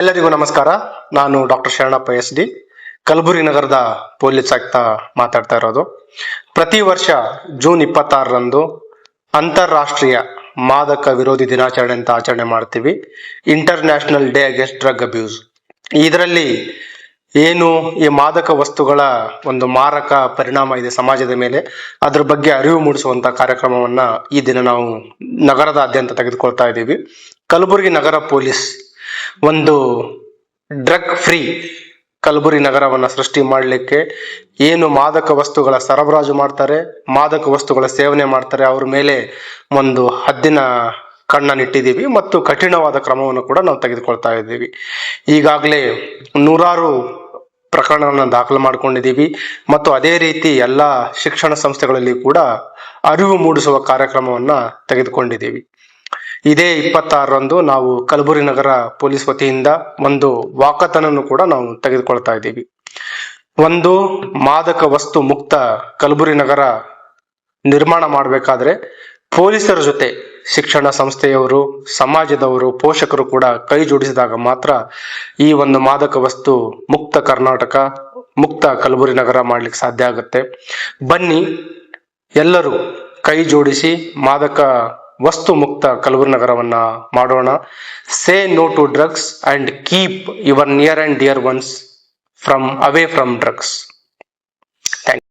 ಎಲ್ಲರಿಗೂ ನಮಸ್ಕಾರ. ನಾನು ಡಾಕ್ಟರ್ ಶರಣಪ್ಪ SD, ಕಲಬುರಗಿ ನಗರದ ಪೊಲೀಸ್ ಆಯುಕ್ತ ಮಾತಾಡ್ತಾ ಇರೋದು. ಪ್ರತಿ ವರ್ಷ ಜೂನ್ 26ರಂದು ಅಂತಾರಾಷ್ಟ್ರೀಯ ಮಾದಕ ವಿರೋಧಿ ದಿನಾಚರಣೆ ಅಂತ ಆಚರಣೆ ಮಾಡ್ತೀವಿ. International day against drug abuse. ಇದರಲ್ಲಿ ಏನು ಈ ಮಾದಕ ವಸ್ತುಗಳ ಒಂದು ಮಾರಕ ಪರಿಣಾಮ ಇದೆ ಸಮಾಜದ ಮೇಲೆ, ಅದ್ರ ಬಗ್ಗೆ ಅರಿವು ಮೂಡಿಸುವಂತ ಕಾರ್ಯಕ್ರಮವನ್ನ ಈ ದಿನ ನಾವು ನಗರದಾದ್ಯಂತ ತೆಗೆದುಕೊಳ್ತಾ ಇದ್ದೀವಿ. ಕಲಬುರಗಿ ನಗರ ಪೊಲೀಸ್ ಒಂದು ಡ್ರಗ್ ಫ್ರೀ ಕಲಬುರಗಿ ನಗರವನ್ನ ಸೃಷ್ಟಿ ಮಾಡಲಿಕ್ಕೆ, ಏನು ಮಾದಕ ವಸ್ತುಗಳ ಸರಬರಾಜು ಮಾಡ್ತಾರೆ, ಮಾದಕ ವಸ್ತುಗಳ ಸೇವನೆ ಮಾಡ್ತಾರೆ, ಅವ್ರ ಮೇಲೆ ಒಂದು ಹದ್ದಿನ ಕಣ್ಣನ್ನಿಟ್ಟಿದ್ದೀವಿ ಮತ್ತು ಕಠಿಣವಾದ ಕ್ರಮವನ್ನು ಕೂಡ ನಾವು ತೆಗೆದುಕೊಳ್ತಾ ಇದ್ದೀವಿ. ಈಗಾಗಲೇ 100 ಪ್ರಕರಣಗಳನ್ನ ದಾಖಲು ಮಾಡ್ಕೊಂಡಿದ್ದೀವಿ ಮತ್ತು ಅದೇ ರೀತಿ ಎಲ್ಲ ಶಿಕ್ಷಣ ಸಂಸ್ಥೆಗಳಲ್ಲಿ ಕೂಡ ಅರಿವು ಮೂಡಿಸುವ ಕಾರ್ಯಕ್ರಮವನ್ನ ತೆಗೆದುಕೊಂಡಿದ್ದೀವಿ. ಇದೇ 26ರಂದು ನಾವು ಕಲಬುರಗಿ ನಗರ ಪೊಲೀಸ್ ವತಿಯಿಂದ ಒಂದು ವಾಕಥಾನನ್ನು ಕೂಡ ನಾವು ತೆಗೆದುಕೊಳ್ತಾ ಇದ್ದೀವಿ. ಒಂದು ಮಾದಕ ವಸ್ತು ಮುಕ್ತ ಕಲಬುರಗಿ ನಗರ ನಿರ್ಮಾಣ ಮಾಡಬೇಕಾದ್ರೆ ಪೊಲೀಸರ ಜೊತೆ ಶಿಕ್ಷಣ ಸಂಸ್ಥೆಯವರು, ಸಮಾಜದವರು, ಪೋಷಕರು ಕೂಡ ಕೈ ಜೋಡಿಸಿದಾಗ ಮಾತ್ರ ಈ ಒಂದು ಮಾದಕ ವಸ್ತು ಮುಕ್ತ ಕರ್ನಾಟಕ, ಮುಕ್ತ ಕಲಬುರಗಿ ನಗರ ಮಾಡ್ಲಿಕ್ಕೆ ಸಾಧ್ಯ ಆಗುತ್ತೆ. ಬನ್ನಿ ಎಲ್ಲರೂ ಕೈ ಜೋಡಿಸಿ ಮಾದಕ ವಸ್ತು ಮುಕ್ತ ಕಲಬುರಗಿ ನಗರವನ್ನ ಮಾಡೋಣ. Say no to drugs and keep your near and dear ones away from drugs.